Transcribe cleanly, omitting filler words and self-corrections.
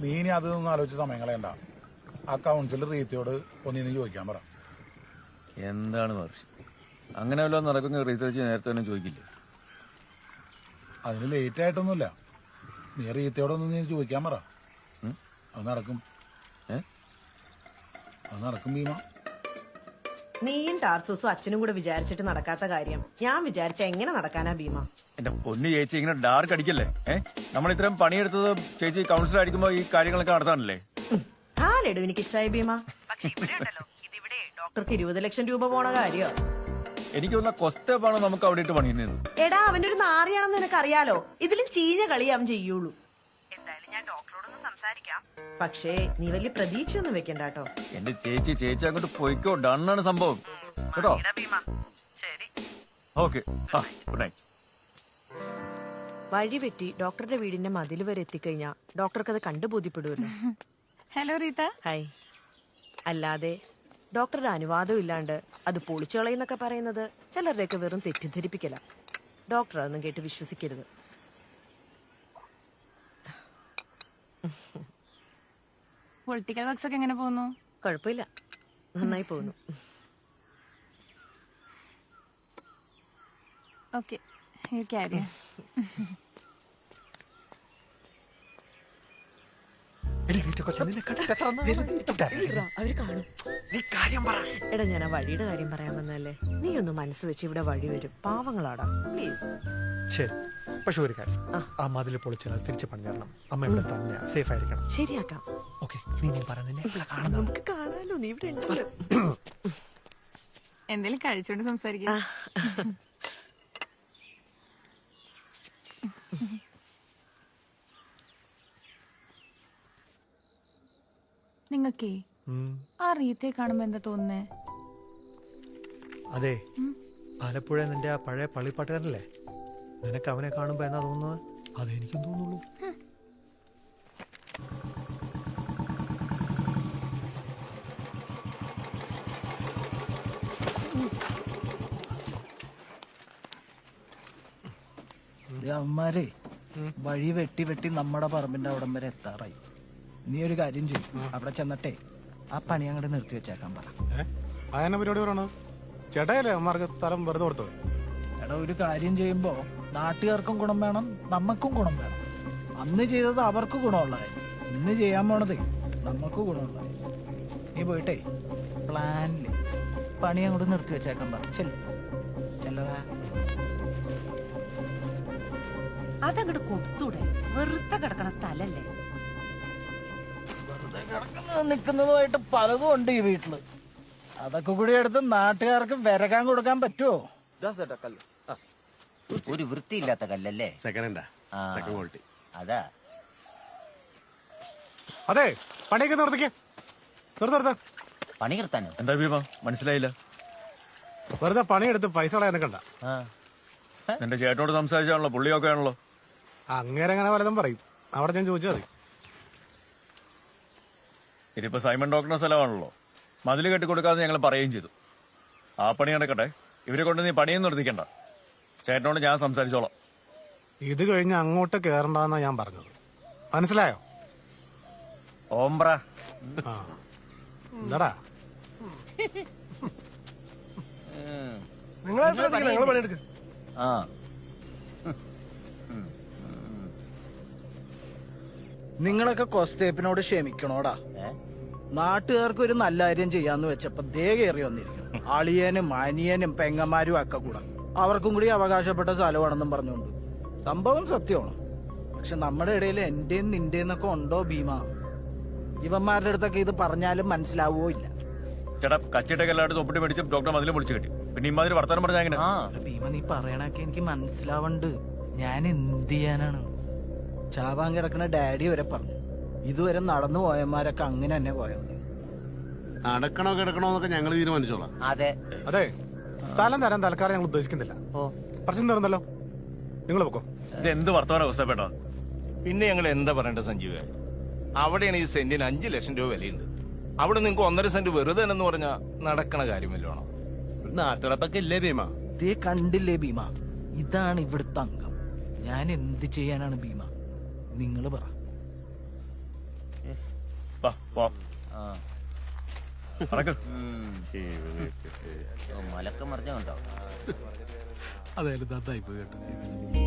നീ ഇനി അതൊന്നും ആലോചിച്ച് സമയം കളയണ്ട. ആ കൗൺസിലർ റീത്തിയോട് ഒന്നിന്ന് ചോദിക്കാൻ പറ. എന്താണ് മഹർഷി, അങ്ങനെ വല്ലതും നടക്കുന്ന റീത്ത് വെച്ച് നേരത്തെ തന്നെ ചോദിക്കില്ലേ? അതിന് ലേറ്റ് ആയിട്ടൊന്നുമില്ല. നീ റീത്തിയോടൊന്നും നീ ചോദിക്കാൻ പറ. അത് നടക്കും. അത് നടക്കും ഭീമ. നീയും ടാർസൂസും അച്ഛനും കൂടെ വിചാരിച്ചിട്ട് നടക്കാത്ത കാര്യം ഞാൻ വിചാരിച്ച എങ്ങനെ നടക്കാനാ ഭീമ? എന്റെ പൊന്നു ചേച്ചി, ഇങ്ങനെ ഡാർക്ക് അടിക്കല്ലേ. നമ്മൾ ഇത്രയും പണിയെടുത്തത് ചേച്ചി കൗൺസിലർ അടിക്കുമ്പോ ഈ കാര്യങ്ങളൊക്കെ നടത്താനല്ലേ? ആ ലഡു എനിക്ക് ഇഷ്ടമായി ഭീമ. പക്ഷെ ഇവിടെ ഉണ്ടല്ലോ, ഇതിവിടെ ഡോക്ടർക്ക് 20 ലക്ഷം രൂപ പോണ കാര്യോ? എനിക്ക് തോന്നുന്ന കൊസ്റ്റപ്പാണ് നമുക്ക് അവിടെ ഇട്ട് പണിയുന്നത്. എടാ, അവന്റെ ഒരു നാറിയാണെന്ന് നിനക്ക് അറിയാലോ. ഇതിലും ചീഞ്ഞ കളി അവൻ ചെയ്യുള്ളൂ. എന്തായാലും ഞാൻ ഡോക്ടറോടൊന്ന് സംസാരിക്കാം. പക്ഷേ നീ വലിയ പ്രതീക്ഷയൊന്നും വെക്കണ്ട കേട്ടോ. എന്റെ ചേച്ചി അങ്ങോട്ട് പോയിക്കോ. ഡണ്ണാണ് സംഭവം കേട്ടോ. Okay, good night. വഴി വെട്ടി ഡോക്ടറുടെ വീടിന്റെ മതിൽ വരെ എത്തിക്കഴിഞ്ഞാ ഡോക്ടർക്ക് അത് കണ്ടു ബോധ്യപ്പെടുമല്ലോ. ഹലോ റീത്ത. ഹായ്. അല്ലാതെ ഡോക്ടറുടെ അനുവാദം ഇല്ലാണ്ട് അത് പൊളിച്ചു കളയെന്നൊക്കെ പറയുന്നത് ചിലരുടെയൊക്കെ വെറും തെറ്റിദ്ധരിപ്പിക്കല. ഡോക്ടർ അതൊന്നും കേട്ട് വിശ്വസിക്കരുത്. പൊളിറ്റിക്കൽ വർക്ക്സ് ഒക്കെ എങ്ങനെ പോകുന്നു? കുഴപ്പമില്ല, നന്നായി പോകുന്നു. Okay, carry. അവര് കാണും. എടാ, ഞാൻ ആ വഴിയുടെ കാര്യം പറയാൻ വന്നല്ലേ. നീ ഒന്ന് മനസ്സ് വെച്ച് ഇവിടെ വഴി വരും. പാവങ്ങളാടാ, പ്ലീസ്. ശരി, പക്ഷെ ഒരു കാര്യം, ആ മതിൽ പൊളിച്ചാൽ അത് തിരിച്ചു പണിതരണം. അമ്മ ഇവിടെ തന്നെ സേഫ് ആയിരിക്കണം. ശരിയാക്കാം. ഓക്കെ, നീ പറയുന്നത് നമുക്ക് കാണാലോ, നീ ഇവിടെ ഉണ്ട്. എന്തേലും കഴിച്ചോണ്ട് സംസാരിക്കാം. നിങ്ങക്കേ ആ റീത്തെ കാണുമ്പോ എന്താ തോന്നുന്നേ? അതെ, ആലപ്പുഴ നിന്റെ ആ പഴയ പള്ളിപ്പാട്ടുകാരനല്ലേ, നിനക്ക് അവനെ കാണുമ്പോ എന്നാ തോന്നുന്നത്? അതെനിക്കും തോന്നുള്ളൂ. അവന്മാരെ വഴി വെട്ടി വെട്ടി നമ്മുടെ പറമ്പിന്റെ അവിടം വരെ എത്താറായി. നീ ഒരു കാര്യം ചെയ്യും, അവിടെ ചെന്നിട്ടേ ആ പണി അങ്ങോട്ട് നിർത്തി വെച്ചേക്കാൻ പറ. അതെന്നെ പരിപാടി പറയണ ചേട്ടായല്ലേ അമ്മമാർക്ക് സ്ഥലം വെറുതെ കൊടുത്തത്? എടാ, ഒരു കാര്യം ചെയ്യുമ്പോ നാട്ടുകാർക്കും ഗുണം വേണം, നമ്മക്കും ഗുണം വേണം. അന്ന് ചെയ്തത് അവർക്ക് ഗുണമുള്ളതായി, ഇന്ന് ചെയ്യാൻ പോണതേ നമുക്ക് ഗുണമുള്ളതായി. നീ പോയിട്ടേ പ്ലാനില് പണി അങ്ങോട്ട് നിർത്തി വെച്ചേക്കാൻ പറ. ചെല്ലതാ. അതങ്ങോട്ട് കൊടുത്തൂടെ? വെറുതെ കിടക്കണ സ്ഥലല്ലേ. വെറുതെ നിക്കുന്നതുമായിട്ട് പലതും ഉണ്ട് ഈ വീട്ടില്. അതൊക്കെ കൂടി എടുത്ത് നാട്ടുകാർക്ക് വിരകാൻ കൊടുക്കാൻ പറ്റുമോ? ഒരു വൃത്തിയില്ലാത്ത കല്ലല്ലേ? Second quality. അതാ. അതെ, പണിയൊക്കെ നിർത്തിക്കേ. പണി നിർത്താനോ? എന്താ ഭീമ, മനസ്സിലായില്ല? വെറുതെ പണിയെടുത്ത് പൈസ കളയാൻ കണ്ട. എന്റെ ചേട്ടനോട് സംസാരിച്ചാണല്ലോ, പുള്ളിയൊക്കെ ആണല്ലോ. അങ്ങനെ പലതും പറയും. അവിടെ ഞാൻ ചോദിച്ചാൽ മതി. ഇതിപ്പോ സൈമൺ ഡോക്ടറിന്റെ സ്ഥലമാണല്ലോ, മതില് കെട്ടിക്കൊടുക്കാതെ ഞങ്ങൾ പറയുകയും ചെയ്തു. ആ പണി നടക്കട്ടെ, ഇവരെ കൊണ്ട് നീ പണിയും നിർത്തിക്കണ്ട. ചേട്ടനോട് ഞാൻ സംസാരിച്ചോളാം. ഇത് കഴിഞ്ഞ് അങ്ങോട്ട് കേറണ്ടെന്നാ ഞാൻ പറഞ്ഞത്, മനസ്സിലായോ? ഓംബ്ര. എന്താടാ നിങ്ങളൊക്കെ കൊസ്തേപ്പിനോട് ക്ഷമിക്കണോടാ. നാട്ടുകാർക്ക് ഒരു നല്ല കാര്യം ചെയ്യാന്ന് വെച്ചപ്പോ ദേ കയറി വന്നിരിക്കും അളിയനും അനിയനും പെങ്ങന്മാരും ഒക്കെ കൂടെ. അവർക്കും കൂടി അവകാശപ്പെട്ട സ്ഥലമാണെന്നും പറഞ്ഞുകൊണ്ട്. സംഭവം സത്യമാണ്, പക്ഷെ നമ്മുടെ ഇടയിൽ എന്റെയും നിന്റെന്നൊക്കെ ഉണ്ടോ ഭീമ? ഇവന്മാരുടെ അടുത്തൊക്കെ ഇത് പറഞ്ഞാലും മനസ്സിലാവോ ഇല്ല. ചേട്ടാ, കച്ചിട്ടൊക്കെ എല്ലാവരും തൊപ്പിട്ട് മേടിച്ച് ഡോക്ടർ മതിലും പൊളിച്ചു കെട്ടി. പിന്നെ ഇമാതിരി വർത്താനം പറഞ്ഞാൽ എങ്ങനെ? ഭീമ, നീ പറയണൊക്കെ എനിക്ക് മനസ്സിലാവണ്ട്. ഞാൻ എന്ത് ചെയ്യാനാണ്? ചാവാൻ കിടക്കണ ഡാഡി വരെ പറഞ്ഞു, ഇതുവരെ നടന്നു പോയമാരൊക്കെ അങ്ങനെ തന്നെ പോയാൽ മതി. നടക്കണോ കിടക്കണോന്നൊക്കെ ഞങ്ങൾ തീരുമാനിച്ചോളാം. അതെ അതെ, സ്ഥലം തരാൻ തൽക്കാലം ഞങ്ങൾ ഉദ്ദേശിക്കുന്നില്ല. പ്രശ്നം തീർന്നല്ലോ, നിങ്ങൾ പൊക്കോ. ഇത് എന്ത് വർത്തമാന അവസ്ഥപ്പെട്ടാ? പിന്നെ ഞങ്ങൾ എന്താ പറയേണ്ട സഞ്ജീവ്? അവിടെയാണ് ഈ സെന്റിന് 5 ലക്ഷം രൂപ വിലയുണ്ട്. അവിടെ നിങ്ങൾക്ക് 1.5 സെന്റ് വെറുതെ എന്ന് പറഞ്ഞാൽ നടക്കണ കാര്യമല്ലോ. നാട്ടിറപ്പൊക്കെ ഇല്ലേ ഭീമ? ദേ കണ്ടില്ലേ ഭീമ, ഇതാണ് ഇവിടുത്തെ അംഗം. ഞാൻ എന്ത് ചെയ്യാനാണ് ഭീമ? നിങ്ങൾ പറ. വാ പോവാം. ആ നടക്ക്. മലക്കം മറിഞ്ഞുണ്ടോ അതായാലും നന്നായി പോയി കേട്ടോ